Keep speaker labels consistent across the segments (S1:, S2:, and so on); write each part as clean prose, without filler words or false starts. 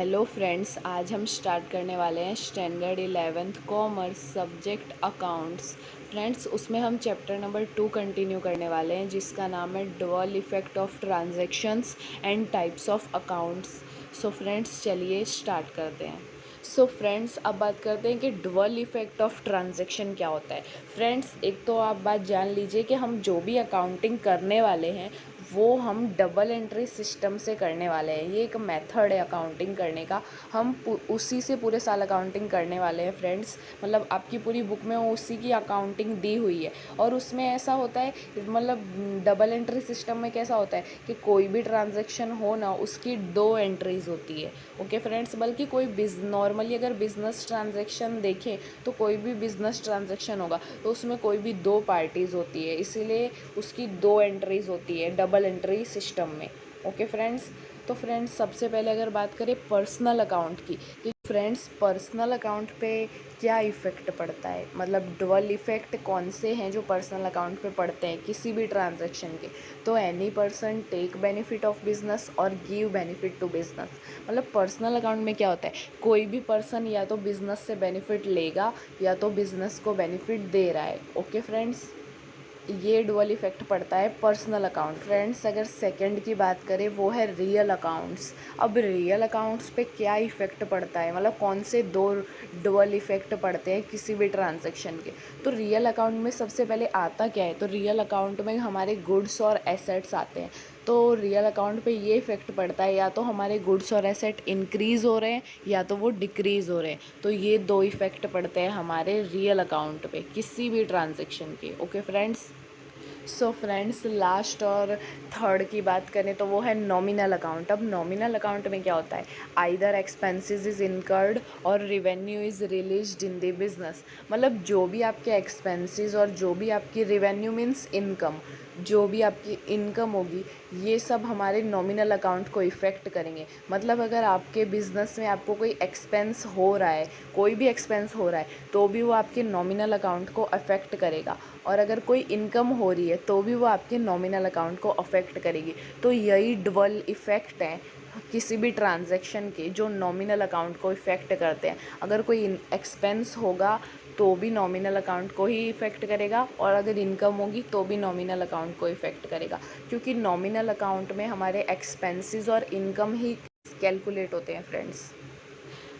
S1: Hello friends, आज हम start करने वाले हैं standard 11th commerce subject accounts. Friends, उसमें हम चैप्टर नंबर 2 कंटिन्यू करने वाले हैं, जिसका नाम है dual effect of transactions and types of accounts. So friends, चलिए स्टार्ट करते हैं। सो फ्रेंड्स, अब बात करते हैं कि डुअल इफ़ेक्ट ऑफ ट्रांजैक्शन क्या होता है। फ्रेंड्स, एक तो आप बात जान लीजिए कि हम जो भी अकाउंटिंग करने वाले हैं वो हम डबल एंट्री सिस्टम से करने वाले हैं। ये एक मेथड है अकाउंटिंग करने का। हम उसी से पूरे साल अकाउंटिंग करने वाले हैं फ्रेंड्स। मतलब आपकी पूरी बुक में उसी की अकाउंटिंग दी हुई है। और उसमें ऐसा होता है, मतलब डबल एंट्री सिस्टम में कैसा होता है कि कोई भी ट्रांजैक्शन हो ना, उसकी 2 एंट्रीज़ होती है। ओके फ्रेंड्स, बल्कि कोई नॉर्मली अगर बिज़नेस ट्रांजैक्शन देखें तो कोई भी बिज़नेस ट्रांजैक्शन होगा तो उसमें कोई भी 2 पार्टीज़ होती है, इसीलिए उसकी 2 एंट्रीज़ होती है डबल एंट्री सिस्टम में। ओके फ्रेंड्स, तो फ्रेंड्स सबसे पहले अगर बात करें पर्सनल अकाउंट की, कि फ्रेंड्स पर्सनल अकाउंट पे क्या इफ़ेक्ट पड़ता है, मतलब डुअल इफ़ेक्ट कौन से हैं जो पर्सनल अकाउंट पे पड़ते हैं किसी भी ट्रांजैक्शन के। तो any person take benefit of business और गिव बेनिफिट टू बिजनेस। मतलब पर्सनल अकाउंट में क्या होता है, कोई भी पर्सन या तो बिज़नेस से बेनिफिट लेगा या तो बिज़नेस को बेनिफिट दे रहा है। ओके फ्रेंड्स, ये डुअल इफ़ेक्ट पड़ता है पर्सनल अकाउंट। फ्रेंड्स, अगर सेकंड की बात करें वो है रियल अकाउंट्स। अब रियल अकाउंट्स पे क्या इफ़ेक्ट पड़ता है, मतलब कौन से 2 डुअल इफ़ेक्ट पड़ते हैं किसी भी ट्रांजैक्शन के। तो रियल अकाउंट में सबसे पहले आता क्या है, तो रियल अकाउंट में हमारे गुड्स और एसेट्स आते हैं। तो रियल अकाउंट पे ये इफ़ेक्ट पड़ता है, या तो हमारे गुड्स और एसेट इंक्रीज़ हो रहे हैं या तो वो डिक्रीज़ हो रहे हैं। तो ये 2 इफ़ेक्ट पड़ते हैं हमारे रियल अकाउंट पे किसी भी ट्रांजैक्शन के। Okay friends, so friends last और थर्ड की बात करें तो वो है नॉमिनल अकाउंट। अब नॉमिनल अकाउंट में क्या होता है, आइदर एक्सपेंसेस इज़ इनकर्ड और revenue is released in the business. मतलब जो भी आपके एक्सपेंसेस और जो भी आपकी रिवेन्यू मीन्स इनकम, जो भी आपकी इनकम होगी, ये सब हमारे नॉमिनल अकाउंट को इफ़ेक्ट करेंगे। मतलब अगर आपके बिज़नेस में आपको कोई एक्सपेंस हो रहा है, कोई भी एक्सपेंस हो रहा है, तो भी वो आपके नॉमिनल अकाउंट को अफेक्ट करेगा। और अगर कोई इनकम हो रही है तो भी वो आपके नॉमिनल अकाउंट को अफेक्ट करेगी। तो यही डबल इफ़ेक्ट है किसी भी ट्रांजैक्शन के, जो नॉमिनल अकाउंट को इफ़ेक्ट करते हैं। अगर कोई एक्सपेंस होगा तो भी नॉमिनल अकाउंट को ही इफ़ेक्ट करेगा, और अगर इनकम होगी तो भी नॉमिनल अकाउंट को इफ़ेक्ट करेगा, क्योंकि नॉमिनल अकाउंट में हमारे एक्सपेंसेस और इनकम ही कैलकुलेट होते हैं फ्रेंड्स।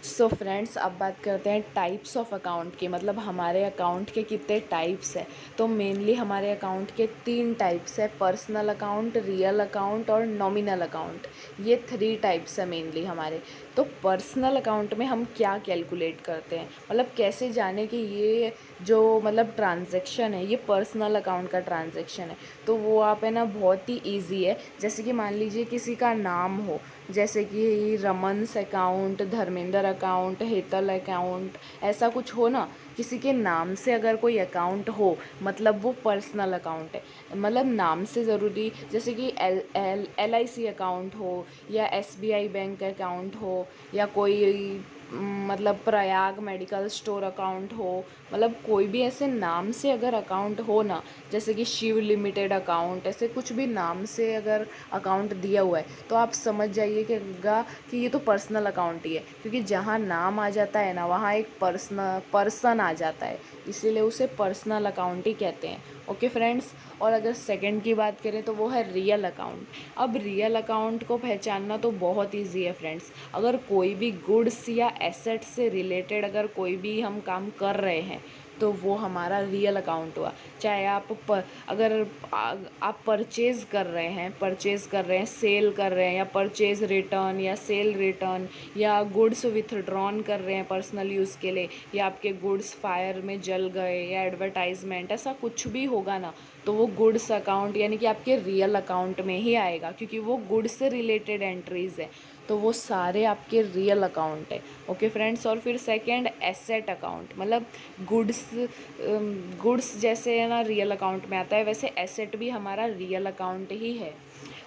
S1: सो फ्रेंड्स, अब बात करते हैं टाइप्स ऑफ अकाउंट की, मतलब हमारे अकाउंट के कितने टाइप्स हैं। तो मेनली हमारे अकाउंट के 3 टाइप्स है, पर्सनल अकाउंट, रियल अकाउंट और नॉमिनल अकाउंट। ये 3 टाइप्स है मेनली हमारे। तो पर्सनल अकाउंट में हम क्या कैलकुलेट करते हैं, मतलब कैसे जाने कि ये जो मतलब ट्रांजैक्शन है ये पर्सनल अकाउंट का ट्रांजैक्शन है। तो वो आप है ना, बहुत ही ईजी है। जैसे कि मान लीजिए किसी का नाम हो, जैसे कि Raman's account, Dharmendra account, Hetal account, ऐसा कुछ हो ना, किसी के नाम से अगर कोई अकाउंट हो मतलब वो पर्सनल अकाउंट है। मतलब नाम से ज़रूरी, जैसे कि LIC अकाउंट हो या SBI बैंक अकाउंट हो या कोई मतलब प्रयाग मेडिकल स्टोर अकाउंट हो, मतलब कोई भी ऐसे नाम से अगर अकाउंट हो ना, जैसे कि शिव लिमिटेड अकाउंट, ऐसे कुछ भी नाम से अगर अकाउंट दिया हुआ है तो आप समझ जाइएगा कि ये तो पर्सनल अकाउंट ही है, क्योंकि जहाँ नाम आ जाता है ना वहाँ एक पर्सन आ जाता है, इसीलिए उसे पर्सनल अकाउंट ही कहते हैं। ओके फ्रेंड्स, और अगर सेकंड की बात करें तो वो है रियल अकाउंट। अब रियल अकाउंट को पहचानना तो बहुत ईजी है फ्रेंड्स। अगर कोई भी गुड्स या एसेट से रिलेटेड अगर कोई भी हम काम कर रहे हैं तो वो हमारा रियल अकाउंट हुआ। चाहे अगर आप परचेज़ कर रहे हैं, सेल कर रहे हैं, या परचेज़ रिटर्न या सेल रिटर्न, या गुड्स विथड्रॉन कर रहे हैं पर्सनल यूज़ के लिए, या आपके गुड्स फायर में जल गए, या एडवर्टाइजमेंट, ऐसा कुछ भी होगा ना, तो वो गुड्स अकाउंट यानी कि आपके रियल अकाउंट में ही आएगा, क्योंकि वो गुड्स से रिलेटेड एंट्रीज़ है, तो वो सारे आपके रियल अकाउंट है। ओके फ्रेंड्स, और फिर सेकंड एसेट अकाउंट, मतलब गुड्स जैसे है ना रियल अकाउंट में आता है, वैसे एसेट भी हमारा रियल अकाउंट ही है।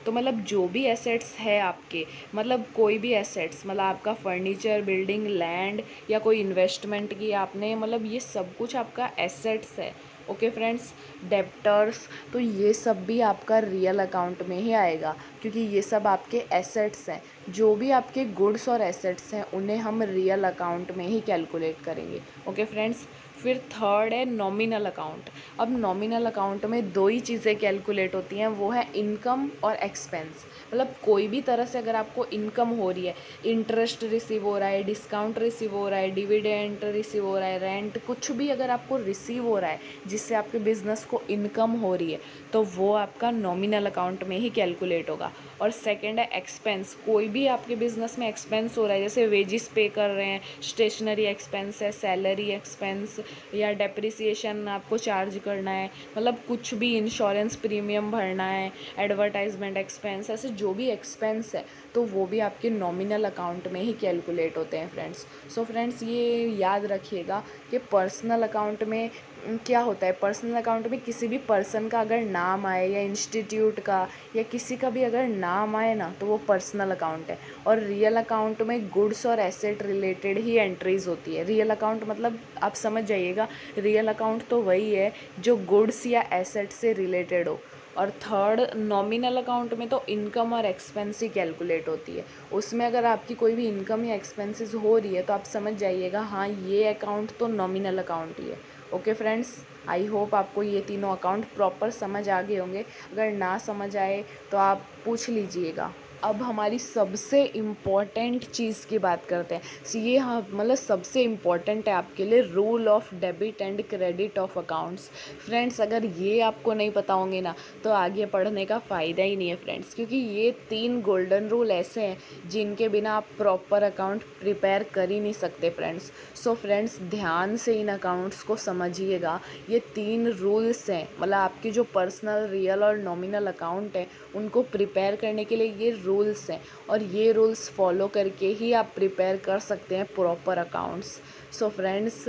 S1: तो मतलब जो भी एसेट्स है आपके, मतलब कोई भी एसेट्स, मतलब आपका फर्नीचर, बिल्डिंग, लैंड, या कोई इन्वेस्टमेंट की आपने, मतलब ये सब कुछ आपका एसेट्स है। ओके फ्रेंड्स, डेप्टर्स, तो ये सब भी आपका रियल अकाउंट में ही आएगा, क्योंकि ये सब आपके एसेट्स हैं। जो भी आपके गुड्स और एसेट्स हैं उन्हें हम रियल अकाउंट में ही कैलकुलेट करेंगे। ओके फ्रेंड्स, फिर थर्ड है नॉमिनल अकाउंट। अब नॉमिनल अकाउंट में दो ही चीज़ें कैलकुलेट होती हैं, वो है इनकम और एक्सपेंस। मतलब कोई भी तरह से अगर आपको इनकम हो रही है, इंटरेस्ट रिसीव हो रहा है, डिस्काउंट रिसीव हो रहा है, डिविडेंड रिसीव हो रहा है, रेंट, कुछ भी अगर आपको रिसीव हो रहा है जिससे आपके बिज़नेस को इनकम हो रही है, तो वो आपका नॉमिनल अकाउंट में ही कैलकुलेट होगा। और सेकंड है एक्सपेंस। कोई भी आपके बिज़नेस में एक्सपेंस हो रहा है, जैसे वेजिस पे कर रहे हैं, स्टेशनरी एक्सपेंस है, सैलरी एक्सपेंस, या डेप्रिसिएशन आपको चार्ज करना है, मतलब कुछ भी, इंश्योरेंस प्रीमियम भरना है, एडवर्टाइजमेंट एक्सपेंस, ऐसे जो भी एक्सपेंस है तो वो भी आपके नॉमिनल अकाउंट में ही कैलकुलेट होते हैं फ्रेंड्स। सो फ्रेंड्स, ये याद रखिएगा कि पर्सनल अकाउंट में क्या होता है। पर्सनल अकाउंट में किसी भी पर्सन का अगर नाम आए, या इंस्टीट्यूट का, या किसी का भी अगर नाम आए ना, तो वो पर्सनल अकाउंट है। और रियल अकाउंट में गुड्स और एसेट रिलेटेड ही एंट्रीज होती है। रियल अकाउंट मतलब आप समझ जाइएगा, रियल अकाउंट तो वही है जो गुड्स या एसेट से रिलेटेड हो। और थर्ड, नॉमिनल अकाउंट में तो इनकम और एक्सपेंस ही कैलकुलेट होती है। उसमें अगर आपकी कोई भी इनकम या एक्सपेंसेस हो रही है तो आप समझ जाइएगा, हाँ ये अकाउंट तो नॉमिनल अकाउंट ही है। ओके फ्रेंड्स, आई होप आपको ये तीनों अकाउंट प्रॉपर समझ आ गए होंगे। अगर ना समझ आए तो आप पूछ लीजिएगा। अब हमारी सबसे इम्पॉर्टेंट चीज़ की बात करते हैं। ये हाँ, मतलब सबसे इम्पॉर्टेंट है आपके लिए, rule of debit and credit of accounts. Friends, अगर ये आपको नहीं पता होंगे ना, तो आगे पढ़ने का फ़ायदा ही नहीं है फ्रेंड्स, क्योंकि ये 3 गोल्डन रूल ऐसे हैं जिनके बिना आप प्रॉपर अकाउंट प्रिपेयर कर ही नहीं सकते फ्रेंड्स। सो फ्रेंड्स, ध्यान से इन अकाउंट्स को समझिएगा। ये 3 रूल्स हैं, मतलब आपकी जो पर्सनल, रियल और नॉमिनल अकाउंट है उनको प्रिपेयर करने के लिए ये रूल्स हैं, और ये रूल्स फॉलो करके ही आप प्रिपेयर कर सकते हैं प्रॉपर अकाउंट्स। सो फ्रेंड्स,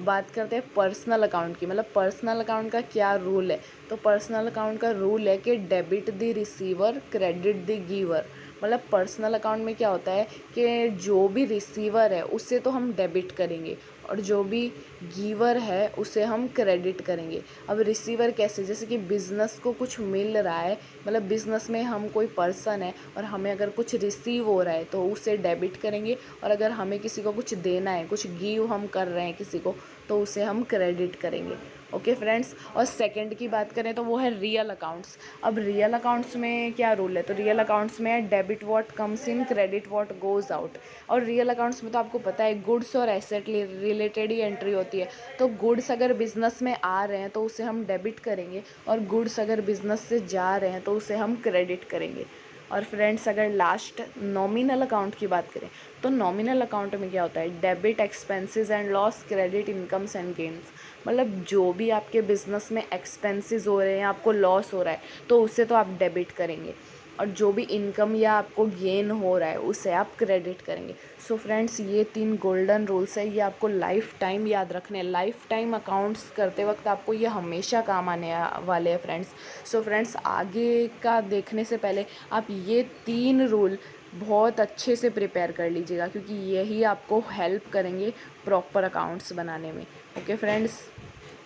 S1: बात करते हैं पर्सनल अकाउंट की। मतलब पर्सनल अकाउंट का क्या रूल है, तो पर्सनल अकाउंट का रूल है कि debit the receiver, credit the giver. मतलब पर्सनल अकाउंट में क्या होता है कि जो भी रिसीवर है उससे तो हम डेबिट करेंगे, और जो भी गिवर है उसे हम क्रेडिट करेंगे। अब रिसीवर कैसे, जैसे कि बिज़नेस को कुछ मिल रहा है, मतलब बिज़नेस में हम कोई पर्सन है और हमें अगर कुछ रिसीव हो रहा है तो उसे डेबिट करेंगे, और अगर हमें किसी को कुछ देना है, कुछ गिव हम कर रहे हैं किसी को, तो उसे हम क्रेडिट करेंगे। ओके फ्रेंड्स, और सेकंड की बात करें तो वो है रियल अकाउंट्स। अब रियल अकाउंट्स में क्या रूल है, तो रियल अकाउंट्स में debit what comes in, credit what goes out. और रियल अकाउंट्स में तो आपको पता है गुड्स और एसेट रिलेटेड ही एंट्री होती है। तो गुड्स अगर बिज़नेस में आ रहे हैं तो उसे हम डेबिट करेंगे, और गुड्स अगर बिज़नेस से जा रहे हैं तो उसे हम क्रेडिट करेंगे। और फ्रेंड्स, अगर लास्ट नॉमिनल अकाउंट की बात करें तो नॉमिनल अकाउंट में क्या होता है, debit expenses and loss, credit incomes and gains. मतलब जो भी आपके बिज़नेस में एक्सपेंसेस हो रहे हैं, आपको लॉस हो रहा है, तो उससे तो आप डेबिट करेंगे, और जो भी इनकम या आपको गेन हो रहा है उसे आप क्रेडिट करेंगे। सो फ्रेंड्स, ये 3 गोल्डन रूल्स है, ये आपको लाइफ टाइम याद रखने हैं। लाइफ टाइम अकाउंट्स करते वक्त आपको ये हमेशा काम आने वाले हैं फ्रेंड्स। सो फ्रेंड्स, आगे का देखने से पहले आप ये 3 रूल बहुत अच्छे से प्रिपेयर कर लीजिएगा, क्योंकि यही आपको हेल्प करेंगे प्रॉपर अकाउंट्स बनाने में। ओके फ्रेंड्स,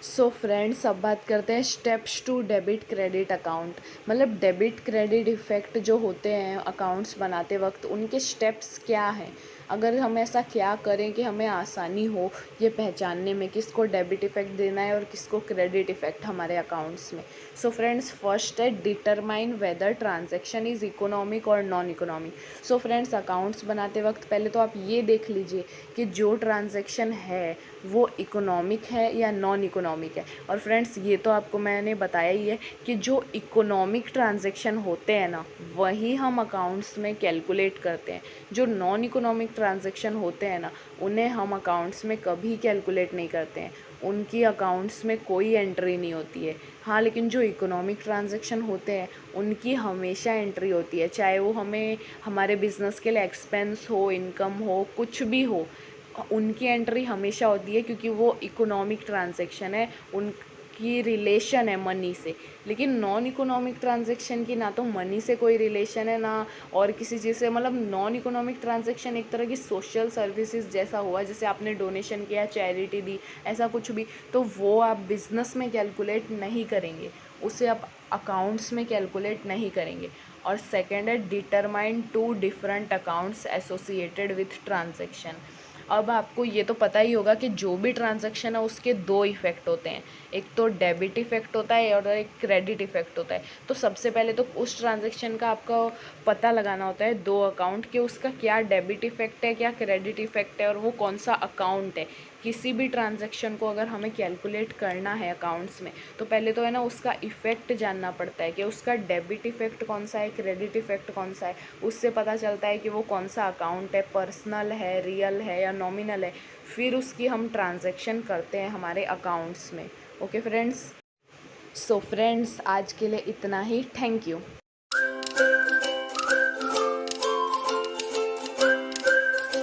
S1: सो फ्रेंड्स, अब बात करते हैं steps to debit credit account. मतलब डेबिट क्रेडिट इफ़ेक्ट जो होते हैं अकाउंट्स बनाते वक्त, उनके स्टेप्स क्या हैं, अगर हम ऐसा क्या करें कि हमें आसानी हो ये पहचानने में किसको डेबिट इफ़ेक्ट देना है और किसको क्रेडिट इफ़ेक्ट हमारे अकाउंट्स में। सो फ्रेंड्स, फर्स्ट है determine whether transaction is economic और non economic. So friends, accounts बनाते वक्त पहले तो आप ये देख लीजिए कि जो ट्रांजैक्शन है वो इकोनॉमिक है या नॉन इकोनॉमिक है। और फ्रेंड्स, ये तो आपको मैंने बताया ही है कि जो इकोनॉमिक ट्रांजैक्शन होते हैं ना, वही हम अकाउंट्स में कैलकुलेट करते हैं। जो नॉन इकोनॉमिक ट्रांजैक्शन होते हैं ना, उन्हें हम अकाउंट्स में कभी कैलकुलेट नहीं करते हैं, उनकी अकाउंट्स में कोई एंट्री नहीं होती है। हाँ, लेकिन जो इकोनॉमिक ट्रांजैक्शन होते हैं उनकी हमेशा एंट्री होती है, चाहे वो हमें हमारे बिज़नेस के लिए एक्सपेंस हो, इनकम हो, कुछ भी हो, उनकी एंट्री हमेशा होती है, क्योंकि वो इकोनॉमिक ट्रांजैक्शन है, उनकी की रिलेशन है मनी से, लेकिन नॉन इकोनॉमिक ट्रांजैक्शन की ना तो मनी से कोई रिलेशन है ना और किसी चीज़ से। मतलब नॉन इकोनॉमिक ट्रांजैक्शन एक तरह की सोशल सर्विसेज जैसा हुआ, जैसे आपने डोनेशन किया, चैरिटी दी, ऐसा कुछ भी, तो वो आप बिज़नेस में कैलकुलेट नहीं करेंगे, उसे आप अकाउंट्स में कैलकुलेट नहीं करेंगे। और सेकेंड है determine to different accounts associated with transaction. अब आपको ये तो पता ही होगा कि जो भी ट्रांजैक्शन है उसके दो इफ़ेक्ट होते हैं, एक तो डेबिट इफ़ेक्ट होता है और एक क्रेडिट इफ़ेक्ट होता है। तो सबसे पहले तो उस ट्रांजैक्शन का आपको पता लगाना होता है दो अकाउंट के, उसका क्या डेबिट इफ़ेक्ट है, क्या क्रेडिट इफ़ेक्ट है और वो कौन सा अकाउंट है। किसी भी ट्रांजैक्शन को अगर हमें कैलकुलेट करना है अकाउंट्स में, तो पहले तो है ना उसका इफ़ेक्ट जानना पड़ता है कि उसका डेबिट इफ़ेक्ट कौन सा है, क्रेडिट इफ़ेक्ट कौन सा है। उससे पता चलता है कि वो कौन सा अकाउंट है, पर्सनल है, रियल है या नॉमिनल है। फिर उसकी हम ट्रांजैक्शन करते हैं हमारे अकाउंट्स में। ओके फ्रेंड्स, सो फ्रेंड्स आज के लिए इतना ही। Thank you.